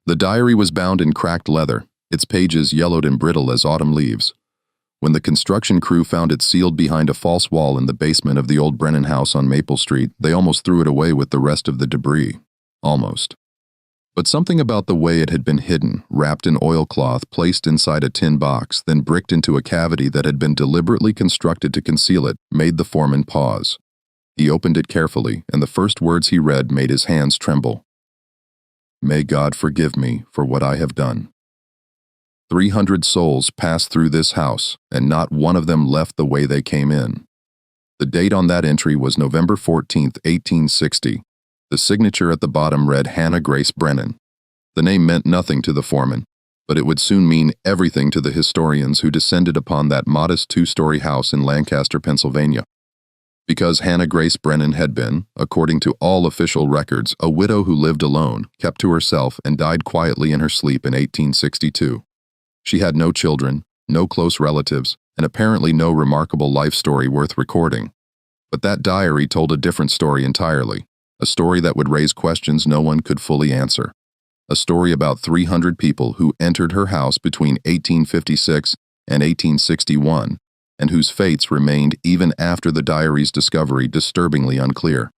The diary was bound in cracked leather, its pages yellowed and brittle as autumn leaves. When the construction crew found it sealed behind a false wall in the basement of the old Brennan house on Maple Street, they almost threw it away with the rest of the debris. Almost. But something about the way it had been hidden, wrapped in oilcloth, placed inside a tin box, then bricked into a cavity that had been deliberately constructed to conceal it, made the foreman pause. He opened it carefully, and the first words he read made his hands tremble. "May God forgive me for what I have done." 300 souls passed through this house, and not one of them left the way they came in. The date on that entry was November 14, 1860. The signature at the bottom read Hannah Grace Brennan. The name meant nothing to the foreman, but it would soon mean everything to the historians who descended upon that modest two-story house in Lancaster, Pennsylvania. Because Hannah Grace Brennan had been, according to all official records, a widow who lived alone, kept to herself, and died quietly in her sleep in 1862. She had no children, no close relatives, and apparently no remarkable life story worth recording. But that diary told a different story entirely, a story that would raise questions no one could fully answer. A story about 300 people who entered her house between 1856 and 1861, and whose fates remained even after the diary's discovery disturbingly unclear.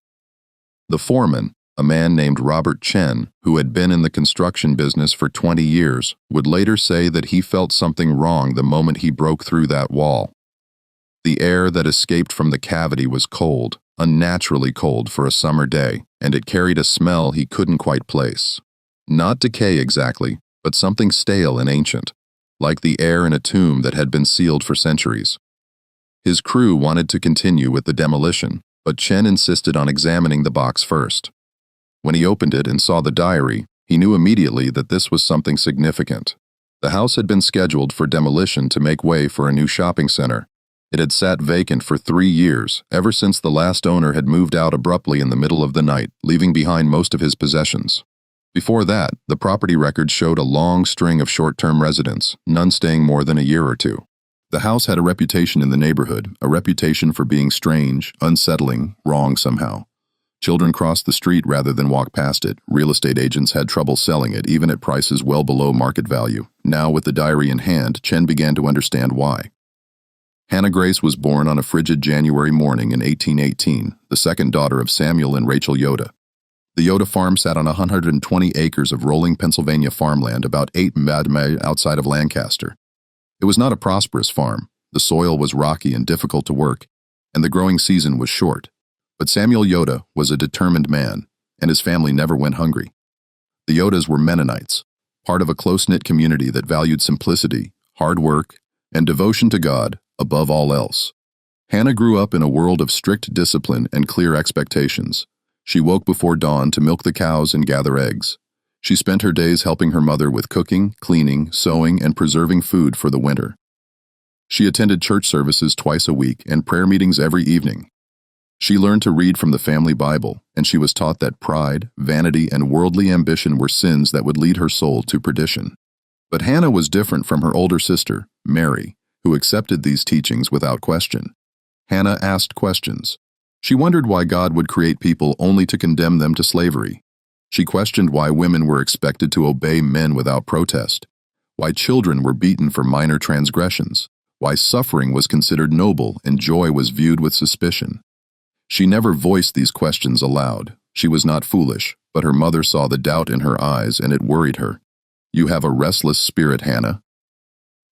The foreman, a man named Robert Chen, who had been in the construction business for 20 years, would later say that he felt something wrong the moment he broke through that wall. The air that escaped from the cavity was cold, unnaturally cold for a summer day, and it carried a smell he couldn't quite place. Not decay exactly, but something stale and ancient, like the air in a tomb that had been sealed for centuries. His crew wanted to continue with the demolition, but Chen insisted on examining the box first. When he opened it and saw the diary, he knew immediately that this was something significant. The house had been scheduled for demolition to make way for a new shopping center. It had sat vacant for 3 years, ever since the last owner had moved out abruptly in the middle of the night, leaving behind most of his possessions. Before that, the property records showed a long string of short-term residents, none staying more than a year or two. The house had a reputation in the neighborhood, a reputation for being strange, unsettling, wrong somehow. Children crossed the street rather than walk past it. Real estate agents had trouble selling it, even at prices well below market value. Now, with the diary in hand, Chen began to understand why. Hannah Grace was born on a frigid January morning in 1818, the second daughter of Samuel and Rachel Yoda. The Yoda farm sat on 120 acres of rolling Pennsylvania farmland about 8 miles outside of Lancaster. It was not a prosperous farm. The soil was rocky and difficult to work, and the growing season was short. But Samuel Yoda was a determined man, and his family never went hungry. The Yodas were Mennonites, part of a close-knit community that valued simplicity, hard work, and devotion to God above all else. Hannah grew up in a world of strict discipline and clear expectations. She woke before dawn to milk the cows and gather eggs. She spent her days helping her mother with cooking, cleaning, sewing, and preserving food for the winter. She attended church services twice a week and prayer meetings every evening. She learned to read from the family Bible, and she was taught that pride, vanity, and worldly ambition were sins that would lead her soul to perdition. But Hannah was different from her older sister, Mary, who accepted these teachings without question. Hannah asked questions. She wondered why God would create people only to condemn them to slavery. She questioned why women were expected to obey men without protest, why children were beaten for minor transgressions, why suffering was considered noble and joy was viewed with suspicion. She never voiced these questions aloud. She was not foolish, but her mother saw the doubt in her eyes and it worried her. "You have a restless spirit, Hannah."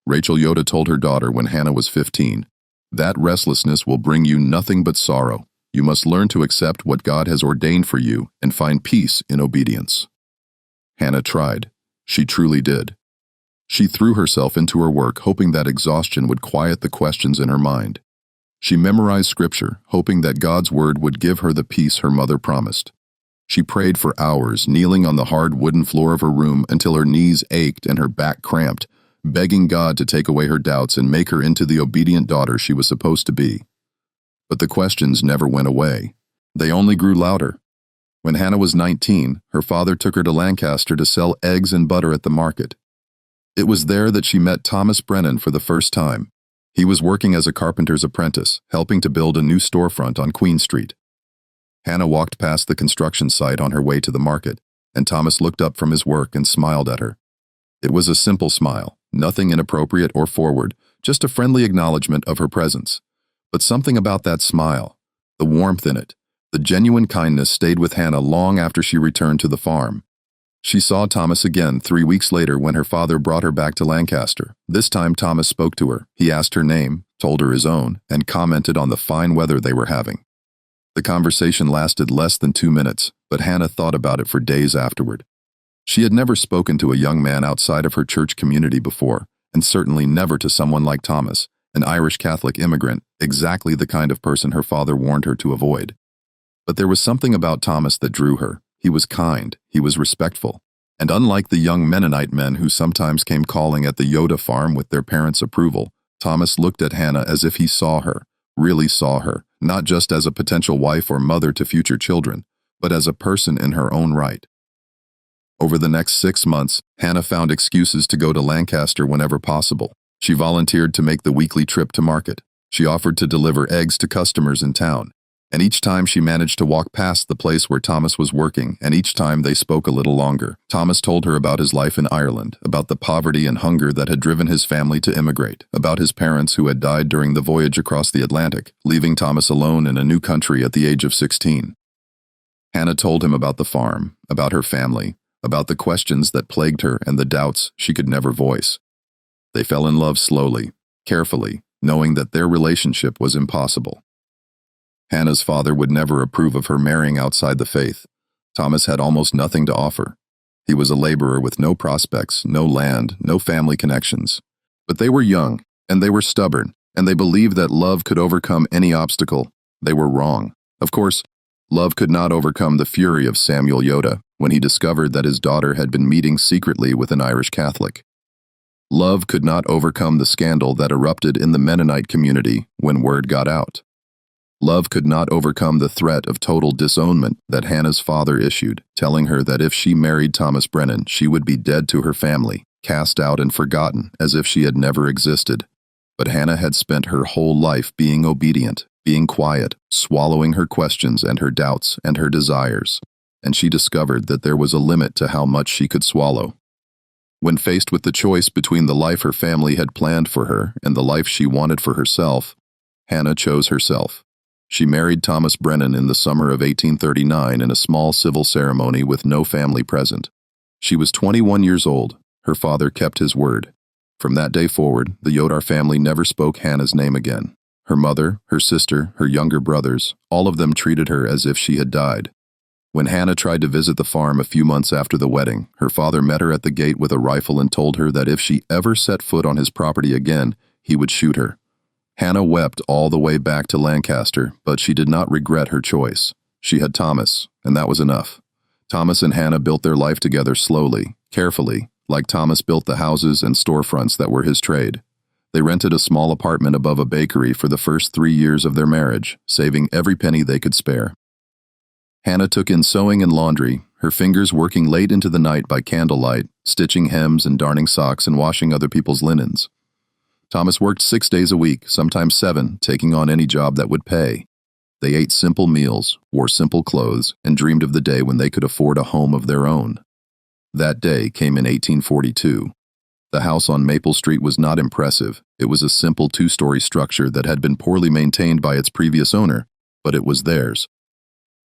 Rachel Yoda told her daughter when Hannah was 15, "That restlessness will bring you nothing but sorrow. You must learn to accept what God has ordained for you and find peace in obedience." Hannah tried. She truly did. She threw herself into her work, hoping that exhaustion would quiet the questions in her mind. She memorized scripture, hoping that God's word would give her the peace her mother promised. She prayed for hours, kneeling on the hard wooden floor of her room until her knees ached and her back cramped, begging God to take away her doubts and make her into the obedient daughter she was supposed to be. But the questions never went away. They only grew louder. When Hannah was 19, her father took her to Lancaster to sell eggs and butter at the market. It was there that she met Thomas Brennan for the first time. He was working as a carpenter's apprentice, helping to build a new storefront on Queen Street. Hannah walked past the construction site on her way to the market. and Thomas looked up from his work and smiled at her. It was a simple smile, nothing inappropriate or forward, just a friendly acknowledgement of her presence. But something about that smile, the warmth in it, the genuine kindness stayed with Hannah long after she returned to the farm. She saw Thomas again 3 weeks later when her father brought her back to Lancaster. This time Thomas spoke to her. He asked her name, told her his own, and commented on the fine weather they were having. The conversation lasted less than 2 minutes, but Hannah thought about it for days afterward. She had never spoken to a young man outside of her church community before, and certainly never to someone like Thomas, an Irish Catholic immigrant, exactly the kind of person her father warned her to avoid. But there was something about Thomas that drew her. He was kind, he was respectful, and unlike the young Mennonite men who sometimes came calling at the Yoda farm with their parents' approval, Thomas looked at Hannah as if he saw her, really saw her, not just as a potential wife or mother to future children, but as a person in her own right. Over the next 6 months, Hannah found excuses to go to Lancaster whenever possible. She volunteered to make the weekly trip to market. She offered to deliver eggs to customers in town. And each time she managed to walk past the place where Thomas was working, and each time they spoke a little longer. Thomas told her about his life in Ireland, about the poverty and hunger that had driven his family to immigrate, about his parents who had died during the voyage across the Atlantic, leaving Thomas alone in a new country at the age of 16. Hannah told him about the farm, about her family, about the questions that plagued her and the doubts she could never voice. They fell in love slowly, carefully, knowing that their relationship was impossible. Hannah's father would never approve of her marrying outside the faith. Thomas had almost nothing to offer. He was a laborer with no prospects, no land, no family connections. But they were young, and they were stubborn, and they believed that love could overcome any obstacle. They were wrong. Of course, love could not overcome the fury of Samuel Yoda when he discovered that his daughter had been meeting secretly with an Irish Catholic. Love could not overcome the scandal that erupted in the Mennonite community when word got out. Love could not overcome the threat of total disownment that Hannah's father issued, telling her that if she married Thomas Brennan, she would be dead to her family, cast out and forgotten as if she had never existed. But Hannah had spent her whole life being obedient, being quiet, swallowing her questions and her doubts and her desires, and she discovered that there was a limit to how much she could swallow. When faced with the choice between the life her family had planned for her and the life she wanted for herself, Hannah chose herself. She married Thomas Brennan in the summer of 1839 in a small civil ceremony with no family present. She was 21 years old. Her father kept his word. From that day forward, the Yodar family never spoke Hannah's name again. Her mother, her sister, her younger brothers, all of them treated her as if she had died. When Hannah tried to visit the farm a few months after the wedding, her father met her at the gate with a rifle and told her that if she ever set foot on his property again, he would shoot her. Hannah wept all the way back to Lancaster, but she did not regret her choice. She had Thomas, and that was enough. Thomas and Hannah built their life together slowly, carefully, like Thomas built the houses and storefronts that were his trade. They rented a small apartment above a bakery for the first 3 years of their marriage, saving every penny they could spare. Hannah took in sewing and laundry, her fingers working late into the night by candlelight, stitching hems and darning socks and washing other people's linens. Thomas worked 6 days a week, sometimes 7, taking on any job that would pay. They ate simple meals, wore simple clothes, and dreamed of the day when they could afford a home of their own. That day came in 1842. The house on Maple Street was not impressive. It was a simple 2-story structure that had been poorly maintained by its previous owner, but it was theirs.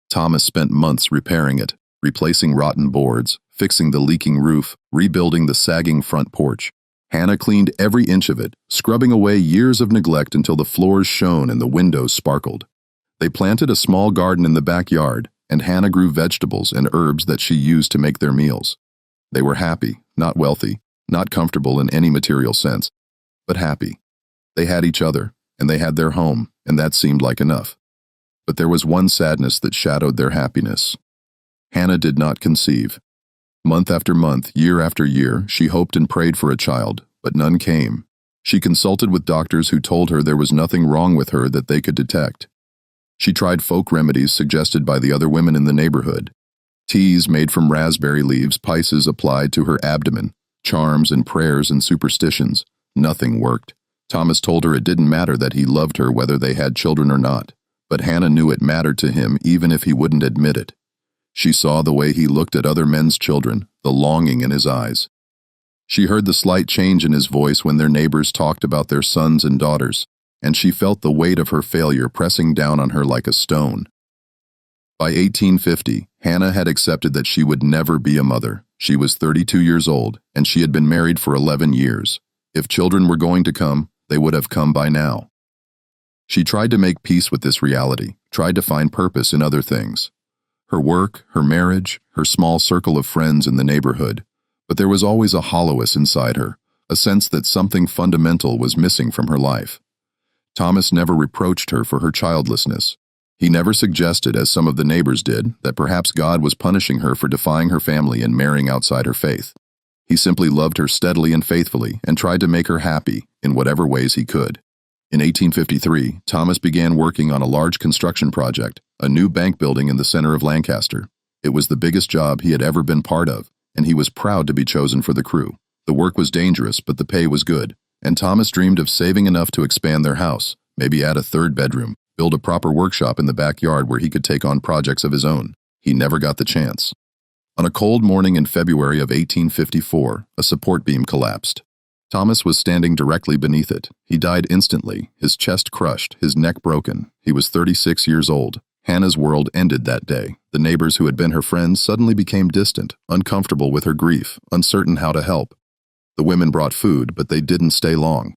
Thomas spent months repairing it, replacing rotten boards, fixing the leaking roof, rebuilding the sagging front porch. Hannah cleaned every inch of it, scrubbing away years of neglect until the floors shone and the windows sparkled. They planted a small garden in the backyard, and Hannah grew vegetables and herbs that she used to make their meals. They were happy, not wealthy, not comfortable in any material sense, but happy. They had each other, and they had their home, and that seemed like enough. But there was one sadness that shadowed their happiness. Hannah did not conceive. Month after month, year after year, she hoped and prayed for a child, but none came. She consulted with doctors who told her there was nothing wrong with her that they could detect. She tried folk remedies suggested by the other women in the neighborhood. Teas made from raspberry leaves Pisces applied to her abdomen, charms and prayers and superstitions. Nothing worked. Thomas told her it didn't matter that he loved her whether they had children or not, but Hannah knew it mattered to him even if he wouldn't admit it. She saw the way he looked at other men's children, the longing in his eyes. She heard the slight change in his voice when their neighbors talked about their sons and daughters, and she felt the weight of her failure pressing down on her like a stone. By 1850, Hannah had accepted that she would never be a mother. She was 32 years old, and she had been married for 11 years. If children were going to come, they would have come by now. She tried to make peace with this reality, tried to find purpose in other things. Her work, her marriage, her small circle of friends in the neighborhood. But there was always a hollowness inside her, a sense that something fundamental was missing from her life. Thomas never reproached her for her childlessness. He never suggested, as some of the neighbors did, that perhaps God was punishing her for defying her family and marrying outside her faith. He simply loved her steadily and faithfully and tried to make her happy in whatever ways he could. In 1853, Thomas began working on a large construction project, a new bank building in the center of Lancaster. It was the biggest job he had ever been part of, and he was proud to be chosen for the crew. The work was dangerous, but the pay was good, and Thomas dreamed of saving enough to expand their house, maybe add a third bedroom, build a proper workshop in the backyard where he could take on projects of his own. He never got the chance. On a cold morning in February of 1854, a support beam collapsed. Thomas was standing directly beneath it. He died instantly, his chest crushed, his neck broken. He was 36 years old. Hannah's world ended that day. The neighbors who had been her friends suddenly became distant, uncomfortable with her grief, uncertain how to help. The women brought food, but they didn't stay long.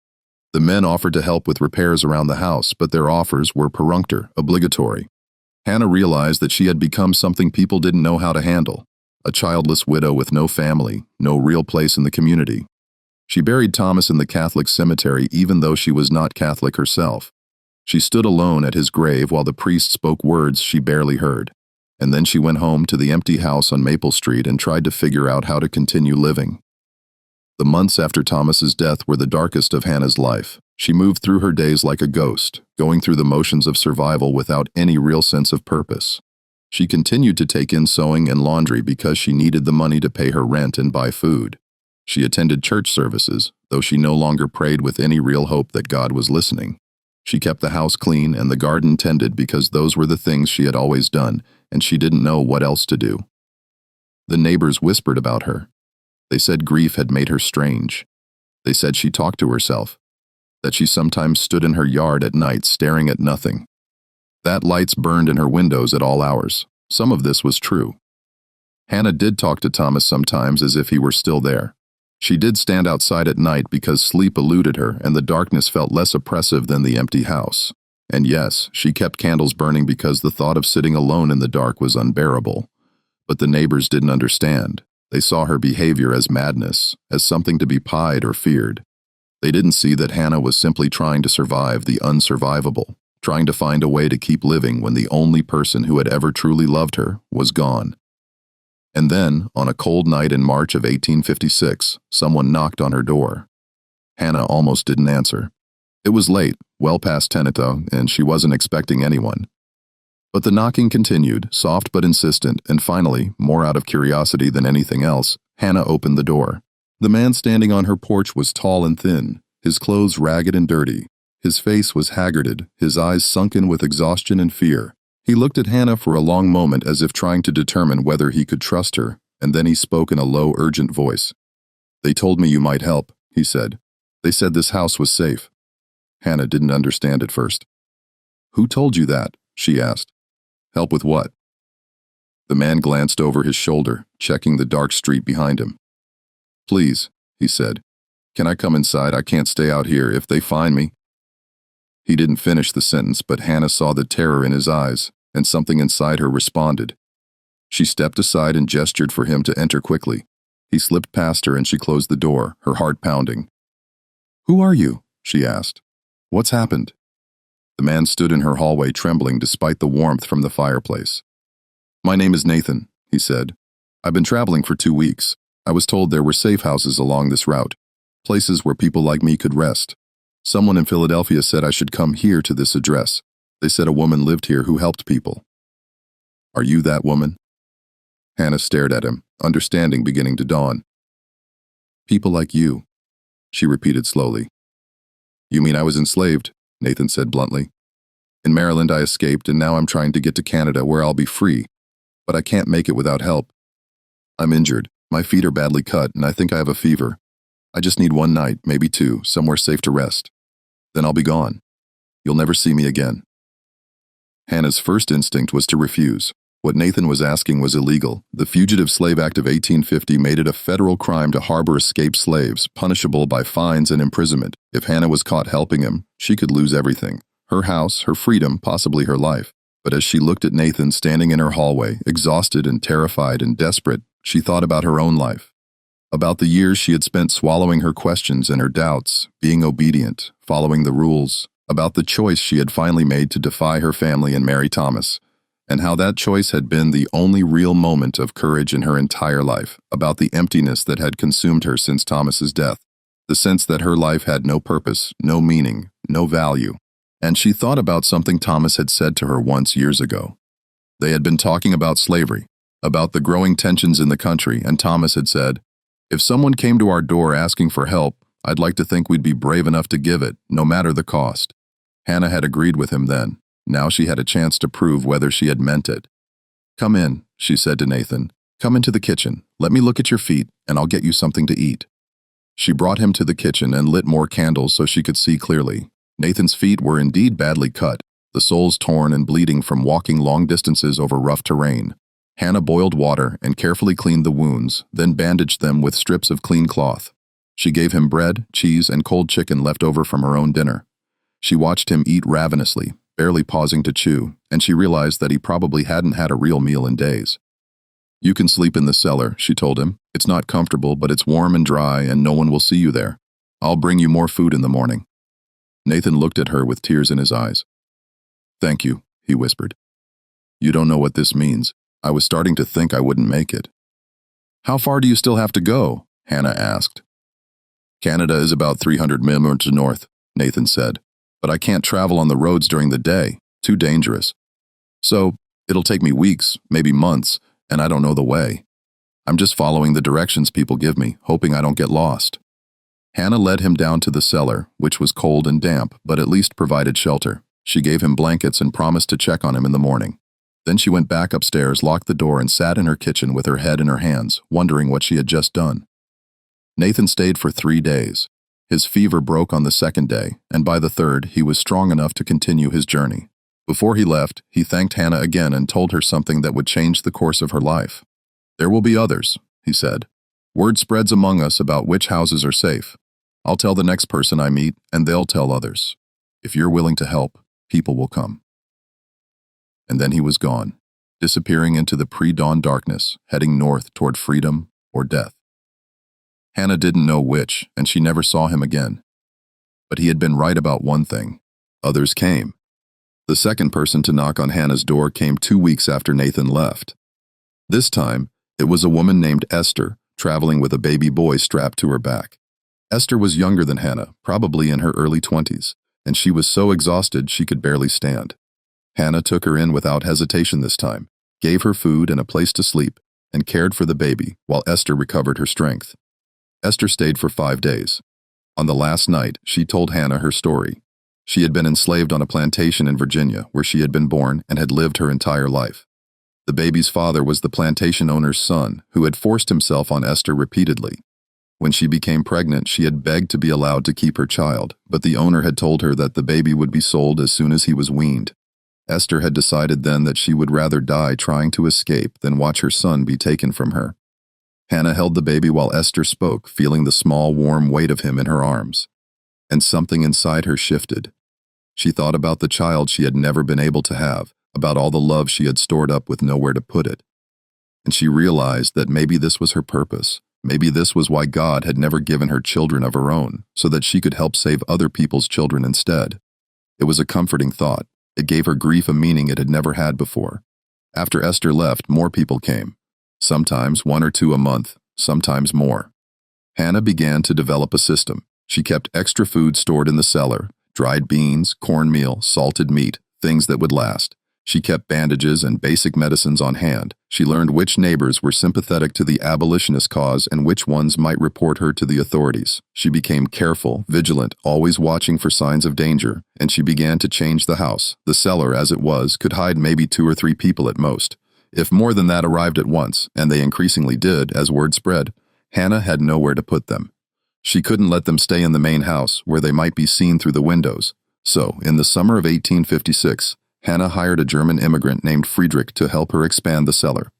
The men offered to help with repairs around the house, but their offers were perfunctory, obligatory. Hannah realized that she had become something people didn't know how to handle, a childless widow with no family, no real place in the community. She buried Thomas in the Catholic cemetery even though she was not Catholic herself. She stood alone at his grave while the priest spoke words she barely heard. And then she went home to the empty house on Maple Street and tried to figure out how to continue living. The months after Thomas's death were the darkest of Hannah's life. She moved through her days like a ghost, going through the motions of survival without any real sense of purpose. She continued to take in sewing and laundry because she needed the money to pay her rent and buy food. She attended church services, though she no longer prayed with any real hope that God was listening. She kept the house clean and the garden tended because those were the things she had always done, and she didn't know what else to do. The neighbors whispered about her. They said grief had made her strange. They said she talked to herself, that she sometimes stood in her yard at night staring at nothing. That lights burned in her windows at all hours. Some of this was true. Hannah did talk to Thomas sometimes as if he were still there. She did stand outside at night because sleep eluded her and the darkness felt less oppressive than the empty house. And yes, she kept candles burning because the thought of sitting alone in the dark was unbearable. But the neighbors didn't understand. They saw her behavior as madness, as something to be pied or feared. They didn't see that Hannah was simply trying to survive the unsurvivable, trying to find a way to keep living when the only person who had ever truly loved her was gone. And then, on a cold night in March of 1856, someone knocked on her door. Hannah almost didn't answer. It was late, well past 10 o'clock, and she wasn't expecting anyone. But the knocking continued, soft but insistent, and finally, more out of curiosity than anything else, Hannah opened the door. The man standing on her porch was tall and thin, his clothes ragged and dirty. His face was haggarded, his eyes sunken with exhaustion and fear. He looked at Hannah for a long moment as if trying to determine whether he could trust her, and then he spoke in a low, urgent voice. "They told me you might help," he said. "They said this house was safe." Hannah didn't understand at first. "Who told you that?" she asked. "Help with what?" The man glanced over his shoulder, checking the dark street behind him. "Please," he said. "Can I come inside? I can't stay out here if they find me." He didn't finish the sentence, but Hannah saw the terror in his eyes, and something inside her responded. She stepped aside and gestured for him to enter quickly. He slipped past her and she closed the door, her heart pounding. "Who are you?" she asked. "What's happened?" The man stood in her hallway trembling despite the warmth from the fireplace. "My name is Nathan," he said. "I've been traveling for 2 weeks. I was told there were safe houses along this route, places where people like me could rest. Someone in Philadelphia said I should come here to this address. They said a woman lived here who helped people." "Are you that woman?" Hannah stared at him, understanding beginning to dawn. "People like you," she repeated slowly. "You mean I was enslaved?" Nathan said bluntly. "In Maryland I escaped and now I'm trying to get to Canada where I'll be free. but I can't make it without help. I'm injured. My feet are badly cut, and I think I have a fever. I just need one night, maybe two, somewhere safe to rest. Then I'll be gone. You'll never see me again." Hannah's first instinct was to refuse. What Nathan was asking was illegal. The Fugitive Slave Act of 1850 made it a federal crime to harbor escaped slaves, punishable by fines and imprisonment. If Hannah was caught helping him, she could lose everything: her house, her freedom, possibly her life. But as she looked at Nathan standing in her hallway, exhausted and terrified and desperate, she thought about her own life. About the years she had spent swallowing her questions and her doubts, being obedient, following the rules, about the choice she had finally made to defy her family and marry Thomas, and how that choice had been the only real moment of courage in her entire life, about the emptiness that had consumed her since Thomas's death, the sense that her life had no purpose, no meaning, no value. And she thought about something Thomas had said to her once years ago. They had been talking about slavery, about the growing tensions in the country, and Thomas had said, "If someone came to our door asking for help, I'd like to think we'd be brave enough to give it, no matter the cost." Hannah had agreed with him then. Now she had a chance to prove whether she had meant it. "Come in," she said to Nathan. "Come into the kitchen. Let me look at your feet, and I'll get you something to eat." She brought him to the kitchen and lit more candles so she could see clearly. Nathan's feet were indeed badly cut, the soles torn and bleeding from walking long distances over rough terrain. Hannah boiled water and carefully cleaned the wounds, then bandaged them with strips of clean cloth. She gave him bread, cheese, and cold chicken left over from her own dinner. She watched him eat ravenously, barely pausing to chew, and she realized that he probably hadn't had a real meal in days. "You can sleep in the cellar," she told him. "It's not comfortable, but it's warm and dry, and no one will see you there. I'll bring you more food in the morning." Nathan looked at her with tears in his eyes. "Thank you," he whispered. "You don't know what this means. I was starting to think I wouldn't make it." "How far do you still have to go?" Hannah asked. "Canada is about 300 miles north," Nathan said. "But I can't travel on the roads during the day. Too dangerous. So, it'll take me weeks, maybe months, and I don't know the way. I'm just following the directions people give me, hoping I don't get lost." Hannah led him down to the cellar, which was cold and damp, but at least provided shelter. She gave him blankets and promised to check on him in the morning. Then she went back upstairs, locked the door, and sat in her kitchen with her head in her hands, wondering what she had just done. Nathan stayed for 3 days. His fever broke on the second day, and by the third, he was strong enough to continue his journey. Before he left, he thanked Hannah again and told her something that would change the course of her life. "There will be others," he said. "Word spreads among us about which houses are safe. I'll tell the next person I meet, and they'll tell others. If you're willing to help, people will come." And then he was gone, disappearing into the pre-dawn darkness, heading north toward freedom or death. Hannah didn't know which, and she never saw him again. But he had been right about one thing. Others came. The second person to knock on Hannah's door came 2 weeks after Nathan left. This time, it was a woman named Esther, traveling with a baby boy strapped to her back. Esther was younger than Hannah, probably in her early 20s, and she was so exhausted she could barely stand. Hannah took her in without hesitation this time, gave her food and a place to sleep, and cared for the baby while Esther recovered her strength. Esther stayed for 5 days. On the last night, she told Hannah her story. She had been enslaved on a plantation in Virginia, where she had been born and had lived her entire life. The baby's father was the plantation owner's son, who had forced himself on Esther repeatedly. When she became pregnant, she had begged to be allowed to keep her child, but the owner had told her that the baby would be sold as soon as he was weaned. Esther had decided then that she would rather die trying to escape than watch her son be taken from her. Hannah held the baby while Esther spoke, feeling the small, warm weight of him in her arms. And something inside her shifted. She thought about the child she had never been able to have, about all the love she had stored up with nowhere to put it. And she realized that maybe this was her purpose. Maybe this was why God had never given her children of her own, so that she could help save other people's children instead. It was a comforting thought. It gave her grief a meaning it had never had before. After Esther left, more people came. Sometimes 1 or 2 a month, sometimes more. Hannah began to develop a system. She kept extra food stored in the cellar, dried beans, cornmeal, salted meat, things that would last. She kept bandages and basic medicines on hand. She learned which neighbors were sympathetic to the abolitionist cause and which ones might report her to the authorities. She became careful, vigilant, always watching for signs of danger, and she began to change the house. The cellar, as it was, could hide maybe 2 or 3 people at most. If more than that arrived at once, and they increasingly did as word spread, Hannah had nowhere to put them. She couldn't let them stay in the main house, where they might be seen through the windows. So, in the summer of 1856, Hannah hired a German immigrant named Friedrich to help her expand the cellar.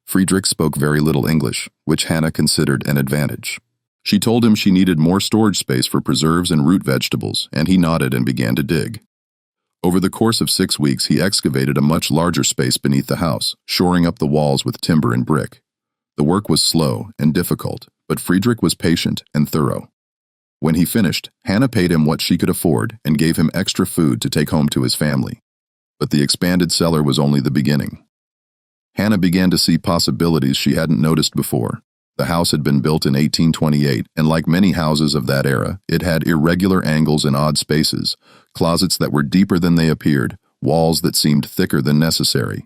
Friedrich spoke very little English, which Hannah considered an advantage. She told him she needed more storage space for preserves and root vegetables, and he nodded and began to dig. Over the course of 6 weeks, he excavated a much larger space beneath the house, shoring up the walls with timber and brick. The work was slow and difficult, but Friedrich was patient and thorough. When he finished, Hannah paid him what she could afford and gave him extra food to take home to his family. But the expanded cellar was only the beginning. Hannah began to see possibilities she hadn't noticed before. The house had been built in 1828, and like many houses of that era, it had irregular angles and odd spaces, closets that were deeper than they appeared, walls that seemed thicker than necessary.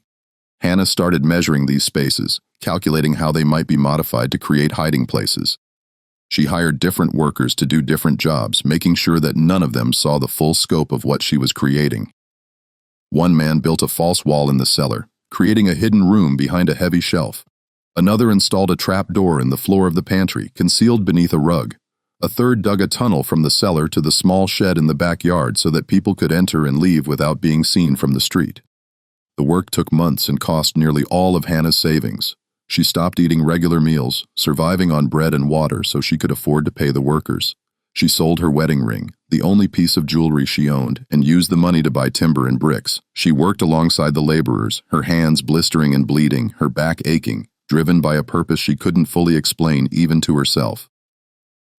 Hannah started measuring these spaces, calculating how they might be modified to create hiding places. She hired different workers to do different jobs, making sure that none of them saw the full scope of what she was creating. One man built a false wall in the cellar, creating a hidden room behind a heavy shelf. Another installed a trap door in the floor of the pantry, concealed beneath a rug. A third dug a tunnel from the cellar to the small shed in the backyard so that people could enter and leave without being seen from the street. The work took months and cost nearly all of Hannah's savings. She stopped eating regular meals, surviving on bread and water so she could afford to pay the workers. She sold her wedding ring, the only piece of jewelry she owned, and used the money to buy timber and bricks. She worked alongside the laborers, her hands blistering and bleeding, her back aching, driven by a purpose she couldn't fully explain even to herself.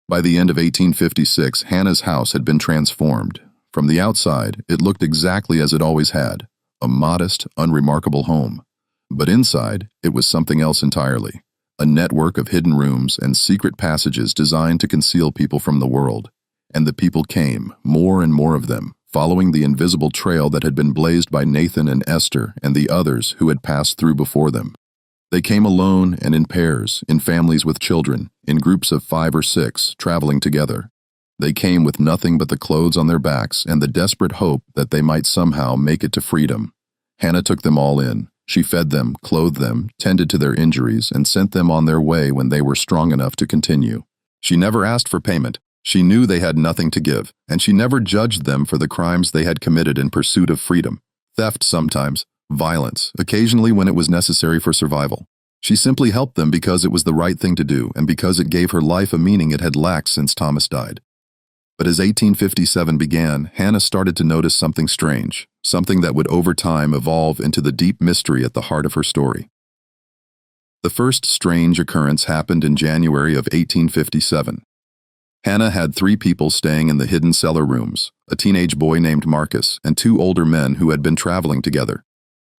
By the end of 1856, Hannah's house had been transformed. From the outside, it looked exactly as it always had, a modest, unremarkable home. But inside, it was something else entirely, a network of hidden rooms and secret passages designed to conceal people from the world. And the people came, more and more of them, following the invisible trail that had been blazed by Nathan and Esther and the others who had passed through before them. They came alone and in pairs, in families with children, in groups of 5 or 6, traveling together. They came with nothing but the clothes on their backs and the desperate hope that they might somehow make it to freedom. Hannah took them all in. She fed them, clothed them, tended to their injuries, and sent them on their way when they were strong enough to continue. She never asked for payment. She knew they had nothing to give, and she never judged them for the crimes they had committed in pursuit of freedom. Theft sometimes, violence, occasionally when it was necessary for survival. She simply helped them because it was the right thing to do and because it gave her life a meaning it had lacked since Thomas died. But as 1857 began, Hannah started to notice something strange, something that would over time evolve into the deep mystery at the heart of her story. The first strange occurrence happened in January of 1857. Hannah had 3 people staying in the hidden cellar rooms, a teenage boy named Marcus and 2 older men who had been traveling together.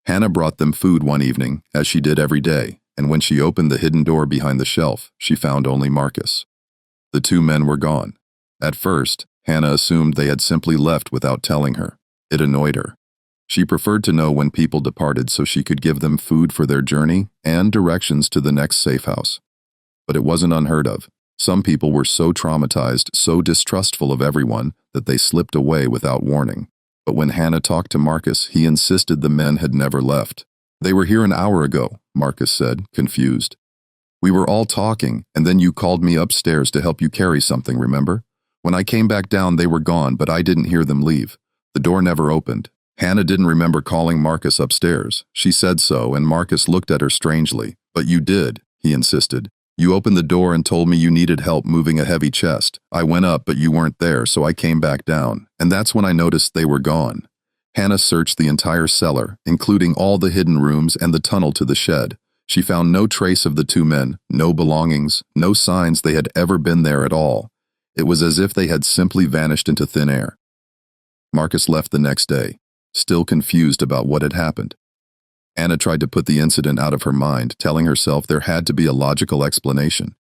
Hannah brought them food one evening, as she did every day, and when she opened the hidden door behind the shelf, she found only Marcus. The 2 men were gone. At first, Hannah assumed they had simply left without telling her. It annoyed her. She preferred to know when people departed so she could give them food for their journey and directions to the next safe house. But it wasn't unheard of. Some people were so traumatized, so distrustful of everyone, that they slipped away without warning. But when Hannah talked to Marcus, he insisted the men had never left. "They were here an hour ago," Marcus said, confused. "We were all talking, and then you called me upstairs to help you carry something, remember? When I came back down, they were gone, but I didn't hear them leave. The door never opened." Hannah didn't remember calling Marcus upstairs. She said so, and Marcus looked at her strangely. "But you did," he insisted. "You opened the door and told me you needed help moving a heavy chest. I went up, but you weren't there, so I came back down. And that's when I noticed they were gone." Hannah searched the entire cellar, including all the hidden rooms and the tunnel to the shed. She found no trace of the 2 men, no belongings, no signs they had ever been there at all. It was as if they had simply vanished into thin air. Marcus left the next day, still confused about what had happened. Hannah tried to put the incident out of her mind, telling herself there had to be a logical explanation.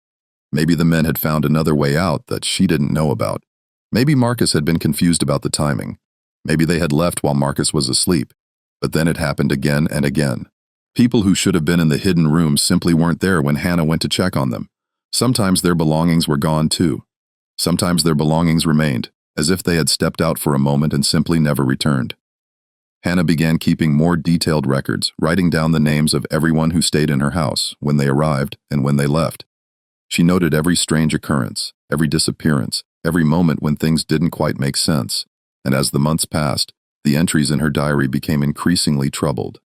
Maybe the men had found another way out that she didn't know about. Maybe Marcus had been confused about the timing. Maybe they had left while Marcus was asleep. But then it happened again and again. People who should have been in the hidden rooms simply weren't there when Hannah went to check on them. Sometimes their belongings were gone too. Sometimes their belongings remained, as if they had stepped out for a moment and simply never returned. Hannah began keeping more detailed records, writing down the names of everyone who stayed in her house, when they arrived and when they left. She noted every strange occurrence, every disappearance, every moment when things didn't quite make sense, and as the months passed, the entries in her diary became increasingly troubled.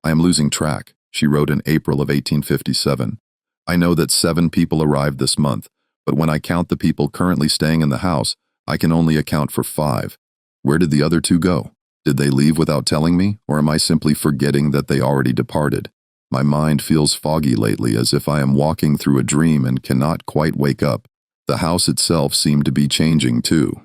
"I am losing track," she wrote in April of 1857. "I know that 7 people arrived this month, but when I count the people currently staying in the house, I can only account for 5. Where did the other 2 go? Did they leave without telling me, or am I simply forgetting that they already departed? My mind feels foggy lately, as if I am walking through a dream and cannot quite wake up." The house itself seemed to be changing too.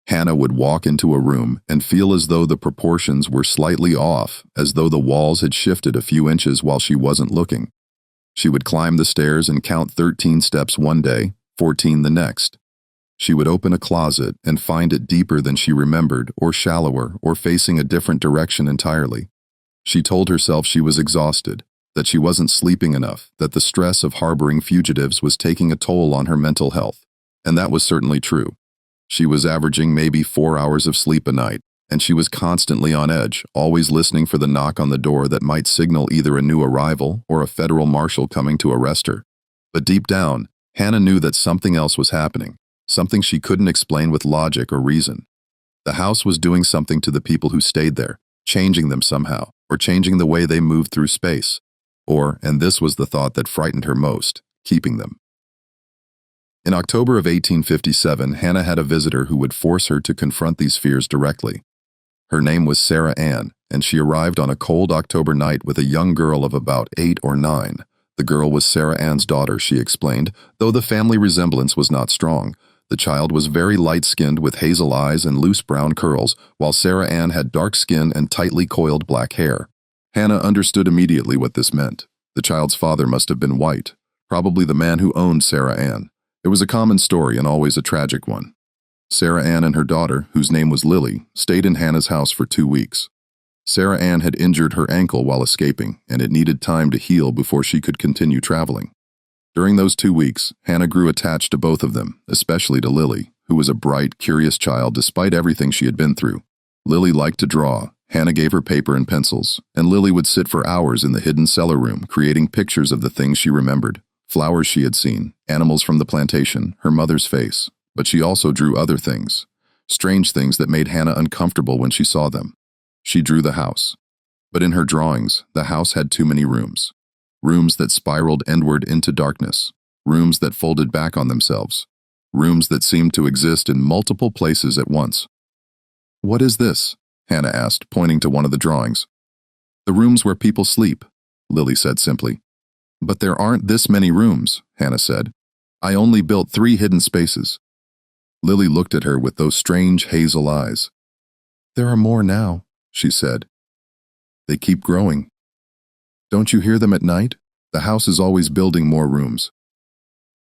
Hannah would walk into a room and feel as though the proportions were slightly off, as though the walls had shifted a few inches while she wasn't looking. She would climb the stairs and count 13 steps one day, 14 the next. She would open a closet and find it deeper than she remembered, or shallower, or facing a different direction entirely. She told herself she was exhausted, that she wasn't sleeping enough, that the stress of harboring fugitives was taking a toll on her mental health. And that was certainly true. She was averaging maybe 4 hours of sleep a night, and she was constantly on edge, always listening for the knock on the door that might signal either a new arrival or a federal marshal coming to arrest her. But deep down, Hannah knew that something else was happening, something she couldn't explain with logic or reason. The house was doing something to the people who stayed there, changing them somehow, or changing the way they moved through space. Or, and this was the thought that frightened her most, keeping them. In October of 1857, Hannah had a visitor who would force her to confront these fears directly. Her name was Sarah Ann, and she arrived on a cold October night with a young girl of about 8 or 9. The girl was Sarah Ann's daughter, she explained, though the family resemblance was not strong. The child was very light-skinned with hazel eyes and loose brown curls, while Sarah Ann had dark skin and tightly coiled black hair. Hannah understood immediately what this meant. The child's father must have been white, probably the man who owned Sarah Ann. It was a common story and always a tragic one. Sarah Ann and her daughter, whose name was Lily, stayed in Hannah's house for 2 weeks. Sarah Ann had injured her ankle while escaping, and it needed time to heal before she could continue traveling. During those 2 weeks, Hannah grew attached to both of them, especially to Lily, who was a bright, curious child despite everything she had been through. Lily liked to draw. Hannah gave her paper and pencils, and Lily would sit for hours in the hidden cellar room, creating pictures of the things she remembered. Flowers she had seen, animals from the plantation, her mother's face. But she also drew other things, strange things that made Hannah uncomfortable when she saw them. She drew the house. But in her drawings, the house had too many rooms. Rooms that spiraled endward into darkness. Rooms that folded back on themselves. Rooms that seemed to exist in multiple places at once. "What is this?" Hannah asked, pointing to one of the drawings. "The rooms where people sleep," Lily said simply. "But there aren't this many rooms," Hannah said. "I only built 3 hidden spaces." Lily looked at her with those strange hazel eyes. "There are more now," she said. "They keep growing. Don't you hear them at night? The house is always building more rooms."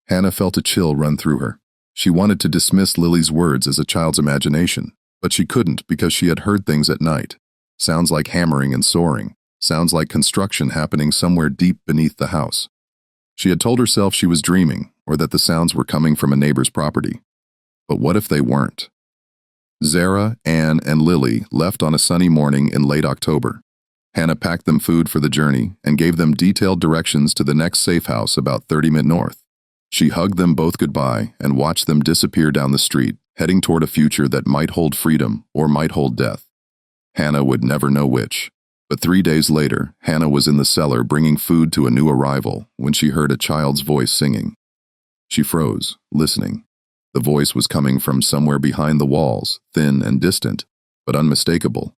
Hannah felt a chill run through her. She wanted to dismiss Lily's words as a child's imagination, but she couldn't because she had heard things at night. Sounds like hammering and sawing. Sounds like construction happening somewhere deep beneath the house. She had told herself she was dreaming, or that the sounds were coming from a neighbor's property. But what if they weren't? Sarah, Ann, and Lily left on a sunny morning in late October. Hannah packed them food for the journey and gave them detailed directions to the next safe house about 30 minutes north. She hugged them both goodbye and watched them disappear down the street, heading toward a future that might hold freedom or might hold death. Hannah would never know which. But 3 days later, Hannah was in the cellar bringing food to a new arrival when she heard a child's voice singing. She froze, listening. The voice was coming from somewhere behind the walls, thin and distant, but unmistakable.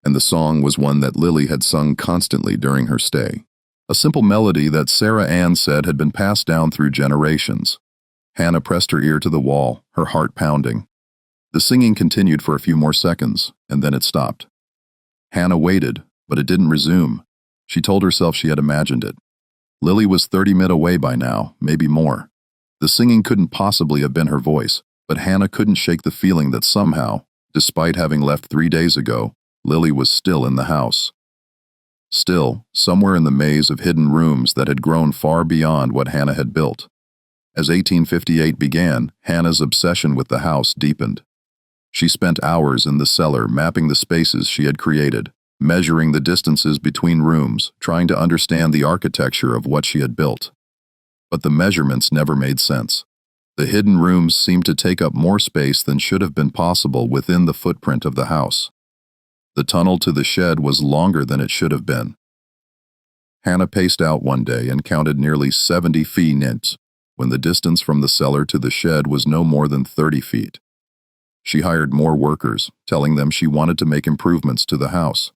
And the song was one that Lily had sung constantly during her stay. A simple melody that Sarah Ann said had been passed down through generations. Hannah pressed her ear to the wall, her heart pounding. The singing continued for a few more seconds, and then it stopped. Hannah waited, but it didn't resume. She told herself she had imagined it. Lily was 30 minutes away by now, maybe more. The singing couldn't possibly have been her voice, but Hannah couldn't shake the feeling that somehow, despite having left 3 days ago, Lily was still in the house. Still, somewhere in the maze of hidden rooms that had grown far beyond what Hannah had built. As 1858 began, Hannah's obsession with the house deepened. She spent hours in the cellar mapping the spaces she had created, measuring the distances between rooms, trying to understand the architecture of what she had built. But the measurements never made sense. The hidden rooms seemed to take up more space than should have been possible within the footprint of the house. The tunnel to the shed was longer than it should have been. Hannah paced out one day and counted nearly 70 feet when the distance from the cellar to the shed was no more than 30 feet. She hired more workers, telling them she wanted to make improvements to the house.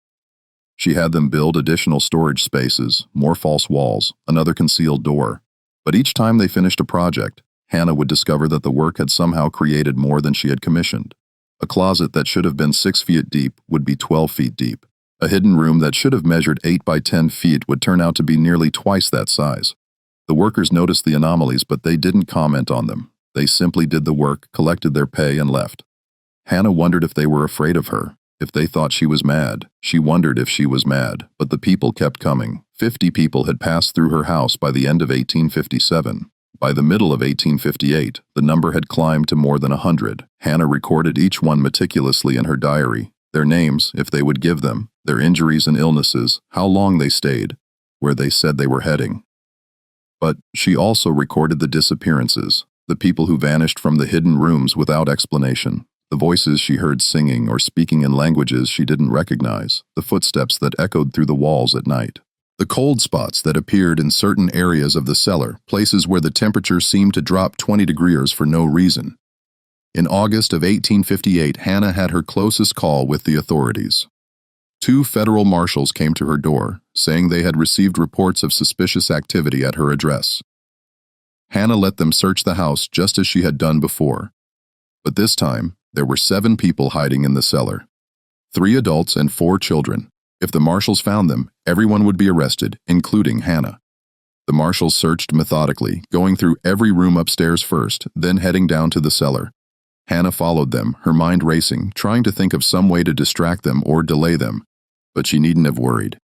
She had them build additional storage spaces, more false walls, another concealed door. But each time they finished a project, Hannah would discover that the work had somehow created more than she had commissioned. A closet that should have been 6 feet deep would be 12 feet deep. A hidden room that should have measured 8 by 10 feet would turn out to be nearly twice that size. The workers noticed the anomalies, but they didn't comment on them. They simply did the work, collected their pay, and left. Hannah wondered if they were afraid of her, if they thought she was mad. She wondered if she was mad, but the people kept coming. 50 people had passed through her house by the end of 1857. By the middle of 1858, the number had climbed to more than 100. Hannah recorded each one meticulously in her diary, their names, if they would give them, their injuries and illnesses, how long they stayed, where they said they were heading. But she also recorded the disappearances, the people who vanished from the hidden rooms without explanation, the voices she heard singing or speaking in languages she didn't recognize, the footsteps that echoed through the walls at night. The cold spots that appeared in certain areas of the cellar, places where the temperature seemed to drop 20 degrees for no reason. In August of 1858, Hannah had her closest call with the authorities. 2 federal marshals came to her door, saying they had received reports of suspicious activity at her address. Hannah let them search the house just as she had done before. But this time, there were 7 people hiding in the cellar. 3 adults and 4 children. If the marshals found them, everyone would be arrested, including Hannah. The marshals searched methodically, going through every room upstairs first, then heading down to the cellar. Hannah followed them, her mind racing, trying to think of some way to distract them or delay them, but she needn't have worried.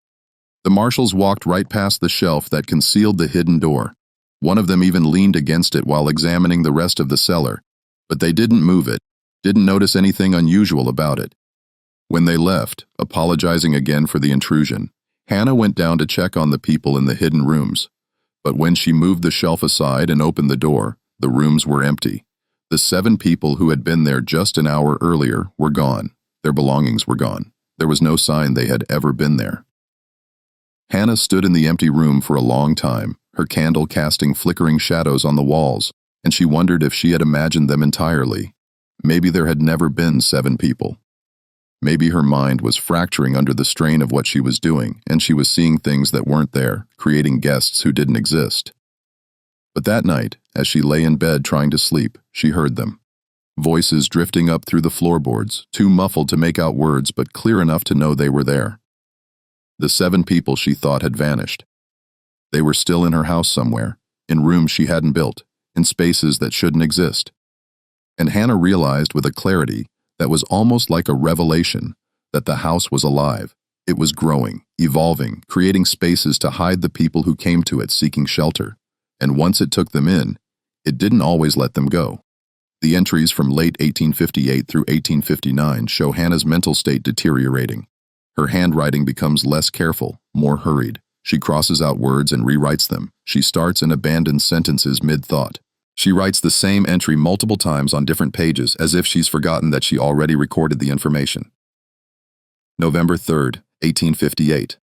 The marshals walked right past the shelf that concealed the hidden door. One of them even leaned against it while examining the rest of the cellar, but they didn't move it, didn't notice anything unusual about it. When they left, apologizing again for the intrusion, Hannah went down to check on the people in the hidden rooms. But when she moved the shelf aside and opened the door, the rooms were empty. The 7 people who had been there just an hour earlier were gone. Their belongings were gone. There was no sign they had ever been there. Hannah stood in the empty room for a long time, her candle casting flickering shadows on the walls, and she wondered if she had imagined them entirely. Maybe there had never been 7 people. Maybe her mind was fracturing under the strain of what she was doing, and she was seeing things that weren't there, creating guests who didn't exist. But that night, as she lay in bed trying to sleep, she heard them. Voices drifting up through the floorboards, too muffled to make out words but clear enough to know they were there. The 7 people she thought had vanished. They were still in her house somewhere, in rooms she hadn't built, in spaces that shouldn't exist. And Hannah realized with a clarity that was almost like a revelation that the house was alive. It was growing, evolving, creating spaces to hide the people who came to it seeking shelter. And once it took them in, it didn't always let them go. The entries from late 1858 through 1859 show Hannah's mental state deteriorating. Her handwriting becomes less careful, more hurried. She crosses out words and rewrites them. She starts and abandons sentences mid-thought. She writes the same entry multiple times on different pages as if she's forgotten that she already recorded the information. November 3rd, 1858.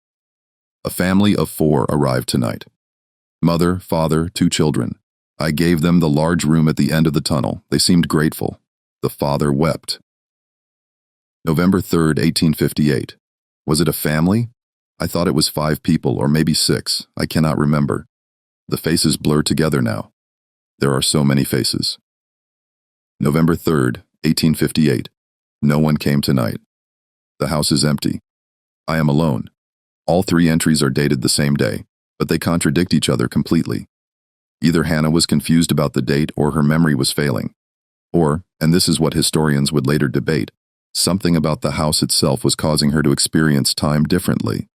A family of 4 arrived tonight. Mother, father, 2 children. I gave them the large room at the end of the tunnel. They seemed grateful. The father wept. November 3rd, 1858. Was it a family? I thought it was 5 people, or maybe 6. I cannot remember. The faces blur together now. There are so many faces. November 3rd, 1858. No one came tonight. The house is empty. I am alone. All 3 entries are dated the same day, but they contradict each other completely. Either Hannah was confused about the date or her memory was failing. Or, and this is what historians would later debate, something about the house itself was causing her to experience time differently.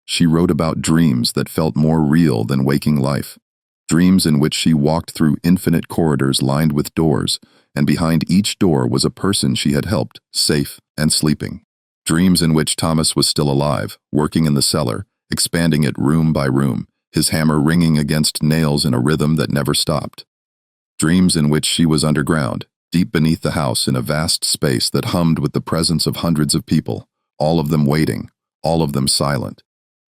She wrote about dreams that felt more real than waking life. Dreams in which she walked through infinite corridors lined with doors, and behind each door was a person she had helped, safe and sleeping. Dreams in which Thomas was still alive, working in the cellar, expanding it room by room, his hammer ringing against nails in a rhythm that never stopped. Dreams in which she was underground, deep beneath the house in a vast space that hummed with the presence of hundreds of people, all of them waiting, all of them silent.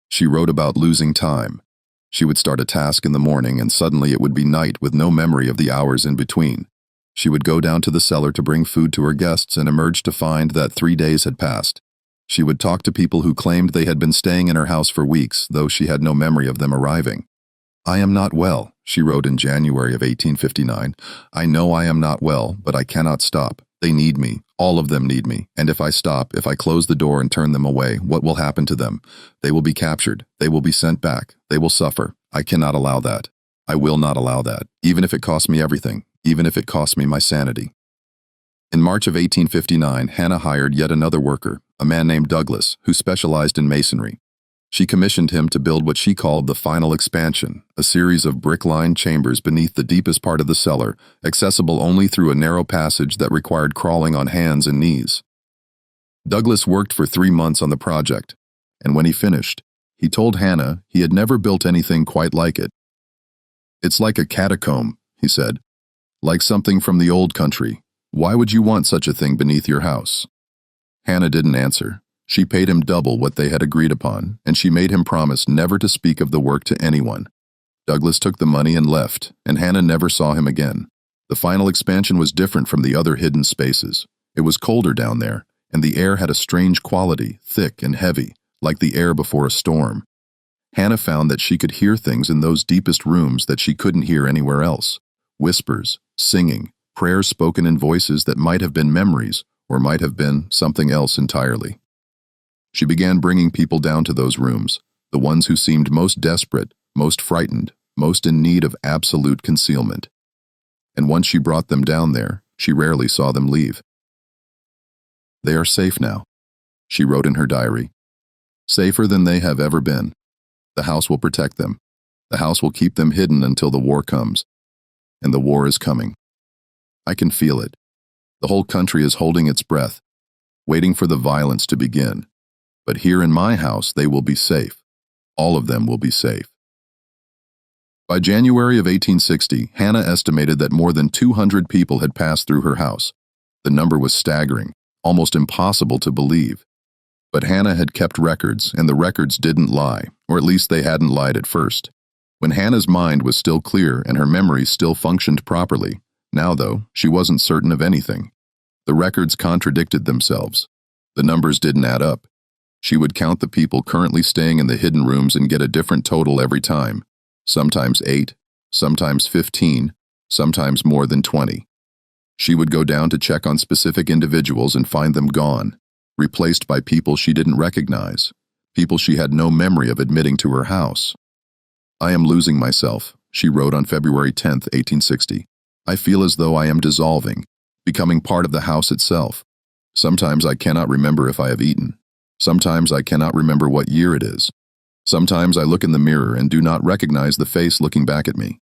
She wrote about losing time. She would start a task in the morning and suddenly it would be night with no memory of the hours in between. She would go down to the cellar to bring food to her guests and emerge to find that 3 days had passed. She would talk to people who claimed they had been staying in her house for weeks, though she had no memory of them arriving. "I am not well," she wrote in January of 1859. "I know I am not well, but I cannot stop. They need me. All of them need me. And if I stop, if I close the door and turn them away, what will happen to them? They will be captured. They will be sent back. They will suffer. I cannot allow that. I will not allow that, even if it costs me everything, even if it costs me my sanity." In March of 1859, Hannah hired yet another worker, a man named Douglas, who specialized in masonry. She commissioned him to build what she called the final expansion, a series of brick-lined chambers beneath the deepest part of the cellar, accessible only through a narrow passage that required crawling on hands and knees. Douglas worked for 3 months on the project, and when he finished, he told Hannah he had never built anything quite like it. "It's like a catacomb," he said, "like something from the old country. Why would you want such a thing beneath your house?" Hannah didn't answer. She paid him double what they had agreed upon, and she made him promise never to speak of the work to anyone. Douglas took the money and left, and Hannah never saw him again. The final expansion was different from the other hidden spaces. It was colder down there, and the air had a strange quality, thick and heavy, like the air before a storm. Hannah found that she could hear things in those deepest rooms that she couldn't hear anywhere else. Whispers, singing, prayers spoken in voices that might have been memories or might have been something else entirely. She began bringing people down to those rooms, the ones who seemed most desperate, most frightened, most in need of absolute concealment. And once she brought them down there, she rarely saw them leave. "They are safe now," she wrote in her diary. "Safer than they have ever been. The house will protect them. The house will keep them hidden until the war comes. And the war is coming. I can feel it. The whole country is holding its breath, waiting for the violence to begin. But here in my house, they will be safe. All of them will be safe." By January of 1860, Hannah estimated that more than 200 people had passed through her house. The number was staggering, almost impossible to believe. But Hannah had kept records, and the records didn't lie, or at least they hadn't lied at first. When Hannah's mind was still clear and her memory still functioned properly, now, though, she wasn't certain of anything. The records contradicted themselves. The numbers didn't add up. She would count the people currently staying in the hidden rooms and get a different total every time. Sometimes 8, sometimes 15, sometimes more than 20. She would go down to check on specific individuals and find them gone, replaced by people she didn't recognize, people she had no memory of admitting to her house. "I am losing myself," she wrote on February 10, 1860. "I feel as though I am dissolving, becoming part of the house itself. Sometimes I cannot remember if I have eaten. Sometimes I cannot remember what year it is. Sometimes I look in the mirror and do not recognize the face looking back at me.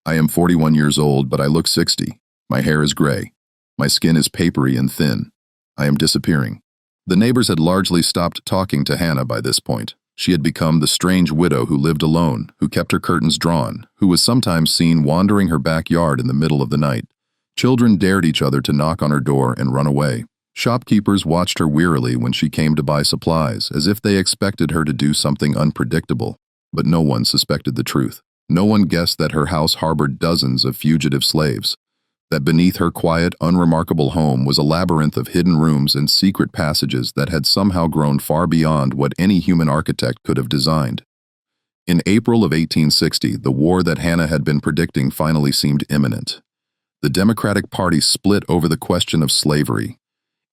I am 41 years old, but I look 60. My hair is gray. My skin is papery and thin. I am disappearing." The neighbors had largely stopped talking to Hannah by this point. She had become the strange widow who lived alone, who kept her curtains drawn, who was sometimes seen wandering her backyard in the middle of the night. Children dared each other to knock on her door and run away. Shopkeepers watched her wearily when she came to buy supplies, as if they expected her to do something unpredictable. But no one suspected the truth. No one guessed that her house harbored dozens of fugitive slaves, that beneath her quiet, unremarkable home was a labyrinth of hidden rooms and secret passages that had somehow grown far beyond what any human architect could have designed. In April of 1860, the war that Hannah had been predicting finally seemed imminent. The Democratic Party split over the question of slavery.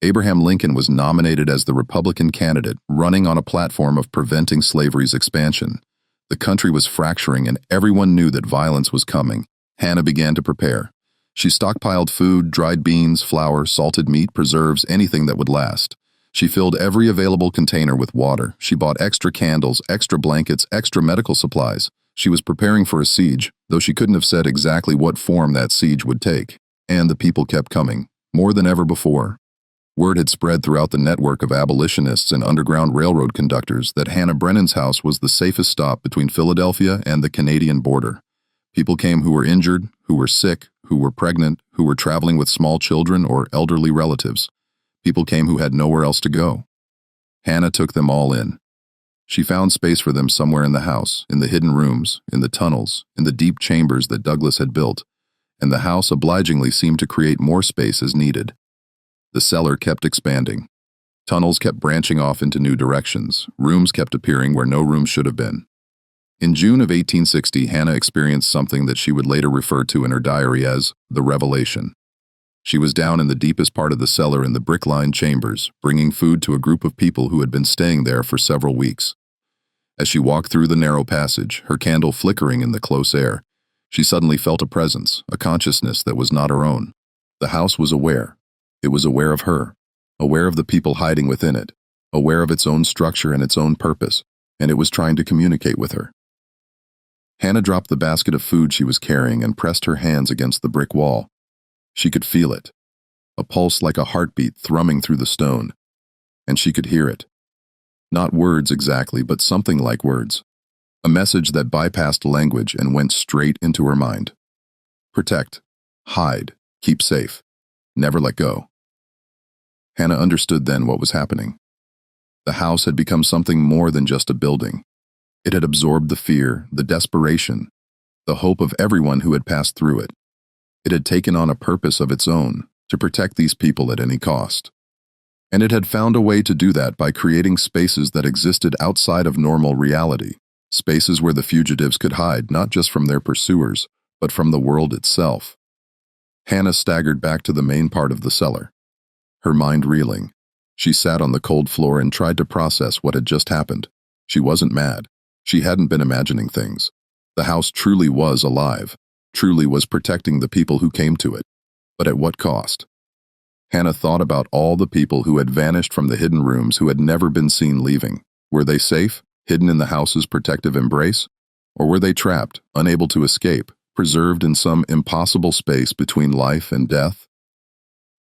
Abraham Lincoln was nominated as the Republican candidate, running on a platform of preventing slavery's expansion. The country was fracturing and everyone knew that violence was coming. Hannah began to prepare. She stockpiled food, dried beans, flour, salted meat, preserves, anything that would last. She filled every available container with water. She bought extra candles, extra blankets, extra medical supplies. She was preparing for a siege, though she couldn't have said exactly what form that siege would take. And the people kept coming, more than ever before. Word had spread throughout the network of abolitionists and Underground Railroad conductors that Hannah Brennan's house was the safest stop between Philadelphia and the Canadian border. People came who were injured, who were sick, who were pregnant, who were traveling with small children or elderly relatives. People came who had nowhere else to go. Hannah took them all in. She found space for them somewhere in the house, in the hidden rooms, in the tunnels, in the deep chambers that Douglas had built, and the house obligingly seemed to create more space as needed. The cellar kept expanding. Tunnels kept branching off into new directions. Rooms kept appearing where no rooms should have been. In June of 1860, Hannah experienced something that she would later refer to in her diary as the revelation. She was down in the deepest part of the cellar in the brick-lined chambers, bringing food to a group of people who had been staying there for several weeks. As she walked through the narrow passage, her candle flickering in the close air, she suddenly felt a presence, a consciousness that was not her own. The house was aware. It was aware of her, aware of the people hiding within it, aware of its own structure and its own purpose, and it was trying to communicate with her. Hannah dropped the basket of food she was carrying and pressed her hands against the brick wall. She could feel it, a pulse like a heartbeat thrumming through the stone, and she could hear it. Not words exactly, but something like words. A message that bypassed language and went straight into her mind. Protect, hide, keep safe, never let go. Hannah understood then what was happening. The house had become something more than just a building. It had absorbed the fear, the desperation, the hope of everyone who had passed through it. It had taken on a purpose of its own, to protect these people at any cost. And it had found a way to do that by creating spaces that existed outside of normal reality, spaces where the fugitives could hide not just from their pursuers, but from the world itself. Hannah staggered back to the main part of the cellar, her mind reeling. She sat on the cold floor and tried to process what had just happened. She wasn't mad. She hadn't been imagining things. The house truly was alive, truly was protecting the people who came to it. But at what cost? Hannah thought about all the people who had vanished from the hidden rooms who had never been seen leaving. Were they safe, hidden in the house's protective embrace? Or were they trapped, unable to escape, preserved in some impossible space between life and death?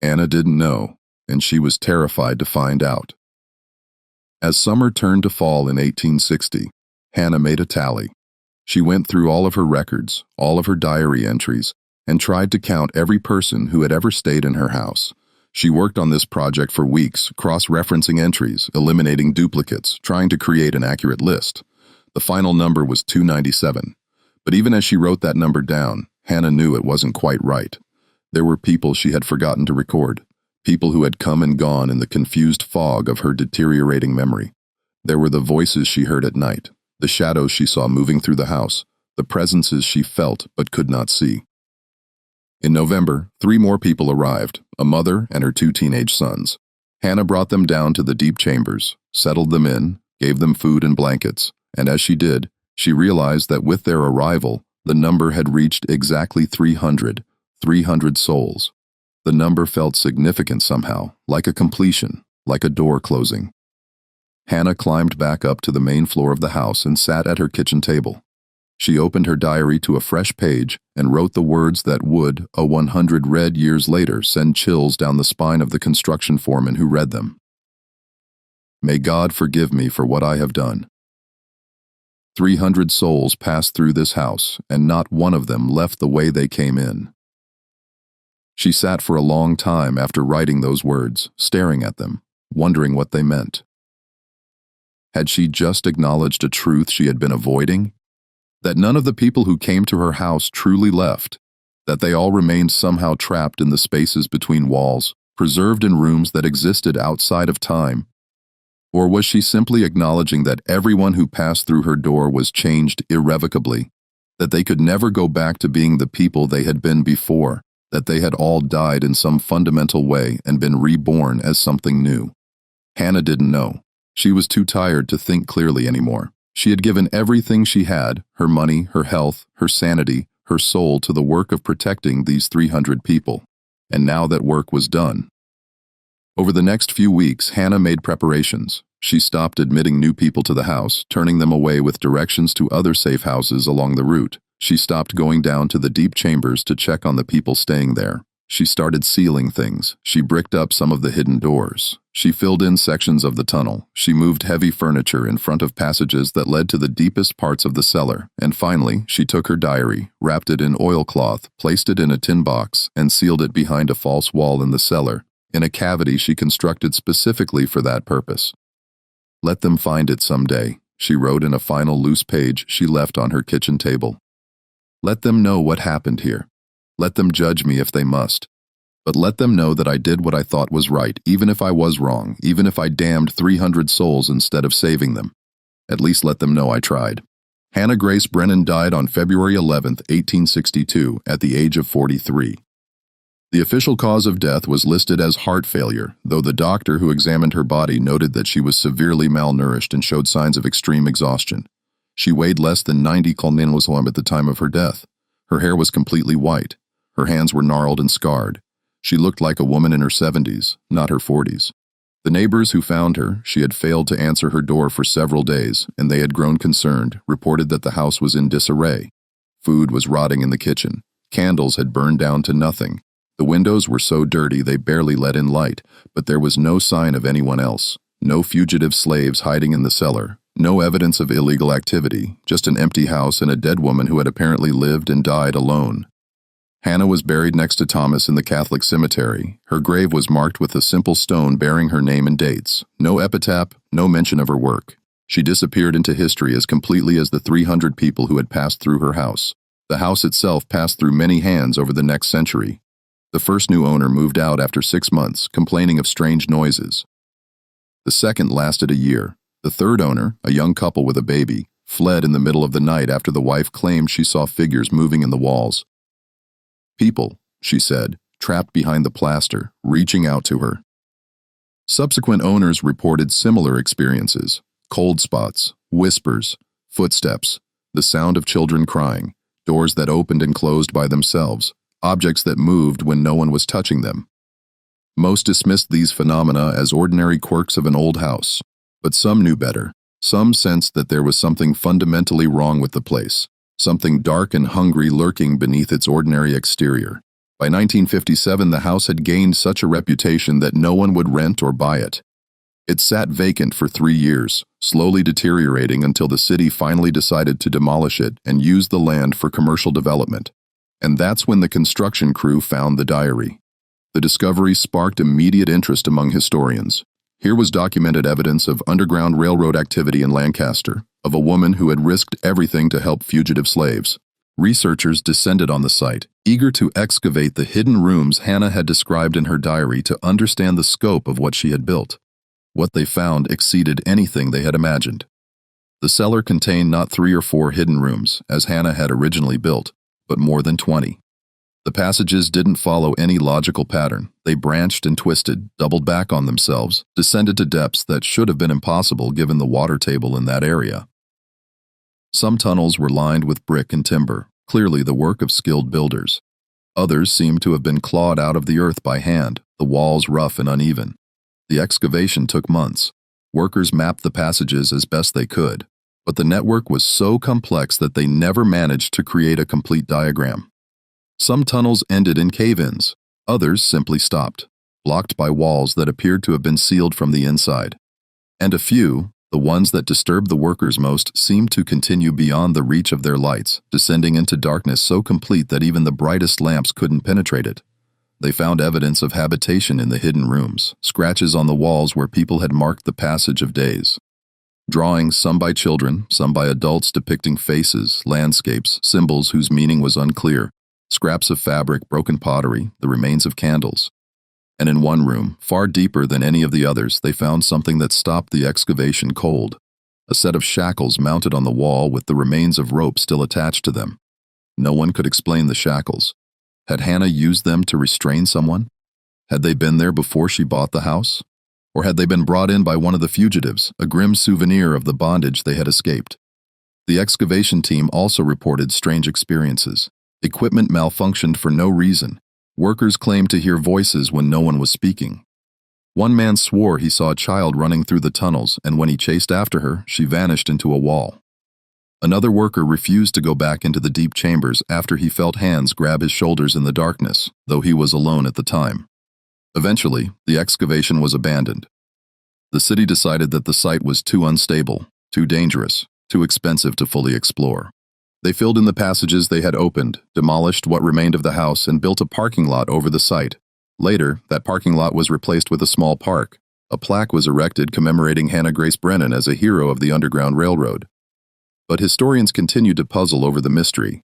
Hannah didn't know, and she was terrified to find out. As summer turned to fall in 1860, Hannah made a tally. She went through all of her records, all of her diary entries, and tried to count every person who had ever stayed in her house. She worked on this project for weeks, cross-referencing entries, eliminating duplicates, trying to create an accurate list. The final number was 297. But even as she wrote that number down, Hannah knew it wasn't quite right. There were people she had forgotten to record, people who had come and gone in the confused fog of her deteriorating memory. There were the voices she heard at night, the shadows she saw moving through the house, the presences she felt but could not see. In November, 3 more people arrived, a mother and her 2 teenage sons. Hannah brought them down to the deep chambers, settled them in, gave them food and blankets, and as she did, she realized that with their arrival, the number had reached exactly 300 souls. The number felt significant somehow, like a completion, like a door closing. Hannah climbed back up to the main floor of the house and sat at her kitchen table. She opened her diary to a fresh page and wrote the words that would, 100 red years later, send chills down the spine of the construction foreman who read them. May God forgive me for what I have done. 300 souls passed through this house, and not one of them left the way they came in. She sat for a long time after writing those words, staring at them, wondering what they meant. Had she just acknowledged a truth she had been avoiding? That none of the people who came to her house truly left, that they all remained somehow trapped in the spaces between walls, preserved in rooms that existed outside of time? Or was she simply acknowledging that everyone who passed through her door was changed irrevocably, that they could never go back to being the people they had been before, that they had all died in some fundamental way and been reborn as something new? Hannah didn't know. She was too tired to think clearly anymore. She had given everything she had, her money, her health, her sanity, her soul, to the work of protecting these 300 people. And now that work was done. Over the next few weeks, Hannah made preparations. She stopped admitting new people to the house, turning them away with directions to other safe houses along the route. She stopped going down to the deep chambers to check on the people staying there. She started sealing things. She bricked up some of the hidden doors. She filled in sections of the tunnel. She moved heavy furniture in front of passages that led to the deepest parts of the cellar. And finally, she took her diary, wrapped it in oilcloth, placed it in a tin box, and sealed it behind a false wall in the cellar, in a cavity she constructed specifically for that purpose. "Let them find it someday," she wrote in a final loose page she left on her kitchen table. "Let them know what happened here. Let them judge me if they must. But let them know that I did what I thought was right, even if I was wrong, even if I damned 300 souls instead of saving them. At least let them know I tried." Hannah Grace Brennan died on February 11, 1862, at the age of 43. The official cause of death was listed as heart failure, though the doctor who examined her body noted that she was severely malnourished and showed signs of extreme exhaustion. She weighed less than 90 kilograms at the time of her death. Her hair was completely white. Her hands were gnarled and scarred. She looked like a woman in her 70s, not her 40s. The neighbors who found her, she had failed to answer her door for several days, and they had grown concerned, reported that the house was in disarray. Food was rotting in the kitchen. Candles had burned down to nothing. The windows were so dirty they barely let in light, but there was no sign of anyone else. No fugitive slaves hiding in the cellar. No evidence of illegal activity, just an empty house and a dead woman who had apparently lived and died alone. Hannah was buried next to Thomas in the Catholic cemetery. Her grave was marked with a simple stone bearing her name and dates. No epitaph, no mention of her work. She disappeared into history as completely as the 300 people who had passed through her house. The house itself passed through many hands over the next century. The first new owner moved out after 6 months, complaining of strange noises. The second lasted a year. The third owner, a young couple with a baby, fled in the middle of the night after the wife claimed she saw figures moving in the walls. "People," she said, trapped behind the plaster, reaching out to her. Subsequent owners reported similar experiences: cold spots, whispers, footsteps, the sound of children crying, doors that opened and closed by themselves, objects that moved when no one was touching them. Most dismissed these phenomena as ordinary quirks of an old house, but some knew better. Some sensed that there was something fundamentally wrong with the place. Something dark and hungry lurking beneath its ordinary exterior. By 1957, the house had gained such a reputation that no one would rent or buy it. It sat vacant for 3 years, slowly deteriorating until the city finally decided to demolish it and use the land for commercial development. And that's when the construction crew found the diary. The discovery sparked immediate interest among historians. Here was documented evidence of Underground Railroad activity in Lancaster, of a woman who had risked everything to help fugitive slaves. Researchers descended on the site, eager to excavate the hidden rooms Hannah had described in her diary to understand the scope of what she had built. What they found exceeded anything they had imagined. The cellar contained not 3 or 4 hidden rooms, as Hannah had originally built, but more than 20. The passages didn't follow any logical pattern. They branched and twisted, doubled back on themselves, descended to depths that should have been impossible given the water table in that area. Some tunnels were lined with brick and timber, clearly the work of skilled builders. Others seemed to have been clawed out of the earth by hand, the walls rough and uneven. The excavation took months. Workers mapped the passages as best they could, but the network was so complex that they never managed to create a complete diagram. Some tunnels ended in cave-ins. Others simply stopped, blocked by walls that appeared to have been sealed from the inside. And a few, the ones that disturbed the workers most, seemed to continue beyond the reach of their lights, descending into darkness so complete that even the brightest lamps couldn't penetrate it. They found evidence of habitation in the hidden rooms, scratches on the walls where people had marked the passage of days. Drawings, some by children, some by adults, depicting faces, landscapes, symbols whose meaning was unclear. Scraps of fabric, broken pottery, the remains of candles. And in one room, far deeper than any of the others, they found something that stopped the excavation cold. A set of shackles mounted on the wall with the remains of rope still attached to them. No one could explain the shackles. Had Hannah used them to restrain someone? Had they been there before she bought the house? Or had they been brought in by one of the fugitives, a grim souvenir of the bondage they had escaped? The excavation team also reported strange experiences. Equipment malfunctioned for no reason. Workers claimed to hear voices when no one was speaking. One man swore he saw a child running through the tunnels, and when he chased after her, she vanished into a wall. Another worker refused to go back into the deep chambers after he felt hands grab his shoulders in the darkness, though he was alone at the time. Eventually, the excavation was abandoned. The city decided that the site was too unstable, too dangerous, too expensive to fully explore. They filled in the passages they had opened, demolished what remained of the house, and built a parking lot over the site. Later, that parking lot was replaced with a small park. A plaque was erected commemorating Hannah Grace Brennan as a hero of the Underground Railroad. But historians continued to puzzle over the mystery.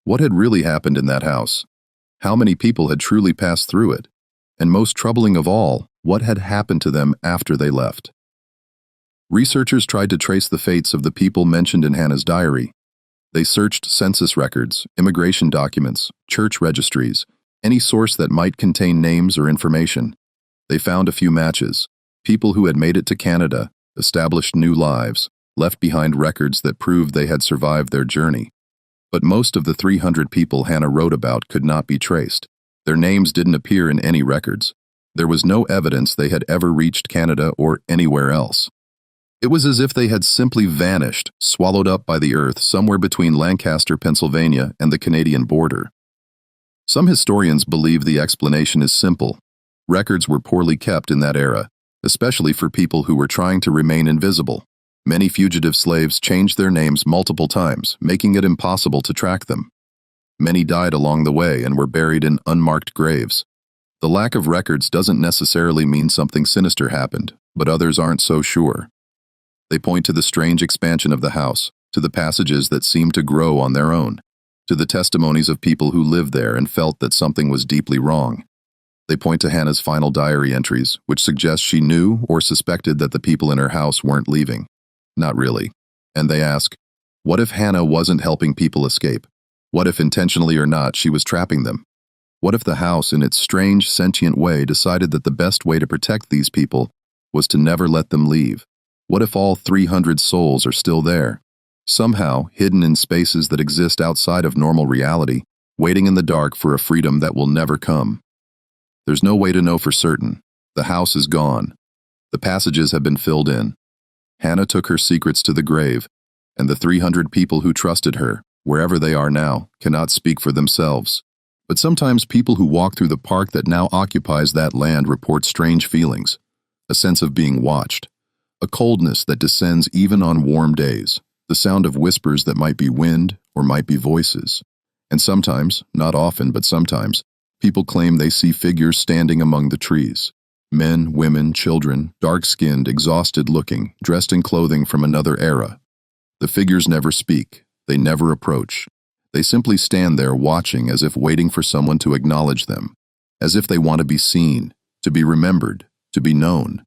What had really happened in that house? How many people had truly passed through it? And most troubling of all, what had happened to them after they left? Researchers tried to trace the fates of the people mentioned in Hannah's diary. They searched census records, immigration documents, church registries, any source that might contain names or information. They found a few matches. People who had made it to Canada, established new lives, left behind records that proved they had survived their journey. But most of the 300 people Hannah wrote about could not be traced. Their names didn't appear in any records. There was no evidence they had ever reached Canada or anywhere else. It was as if they had simply vanished, swallowed up by the earth somewhere between Lancaster, Pennsylvania, and the Canadian border. Some historians believe the explanation is simple. Records were poorly kept in that era, especially for people who were trying to remain invisible. Many fugitive slaves changed their names multiple times, making it impossible to track them. Many died along the way and were buried in unmarked graves. The lack of records doesn't necessarily mean something sinister happened, but others aren't so sure. They point to the strange expansion of the house, to the passages that seemed to grow on their own, to the testimonies of people who lived there and felt that something was deeply wrong. They point to Hannah's final diary entries, which suggest she knew or suspected that the people in her house weren't leaving. Not really. And they ask, what if Hannah wasn't helping people escape? What if, intentionally or not, she was trapping them? What if the house, in its strange, sentient way, decided that the best way to protect these people was to never let them leave? What if all 300 souls are still there, somehow hidden in spaces that exist outside of normal reality, waiting in the dark for a freedom that will never come? There's no way to know for certain. The house is gone. The passages have been filled in. Hannah took her secrets to the grave, and the 300 people who trusted her, wherever they are now, cannot speak for themselves. But sometimes people who walk through the park that now occupies that land report strange feelings, a sense of being watched, a coldness that descends even on warm days, the sound of whispers that might be wind or might be voices. And sometimes, not often but sometimes, people claim they see figures standing among the trees. Men, women, children, dark-skinned, exhausted-looking, dressed in clothing from another era. The figures never speak. They never approach. They simply stand there watching as if waiting for someone to acknowledge them, as if they want to be seen, to be remembered, to be known.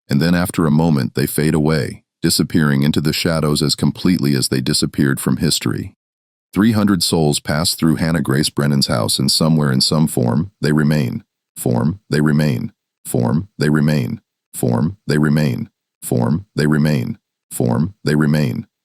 And then after a moment they fade away, disappearing into the shadows as completely as they disappeared from history. 300 souls pass through Hannah Grace Brennan's house, and somewhere in some form, they remain. Form, they remain. Form, they remain. Form, they remain. Form, they remain. Form, they remain.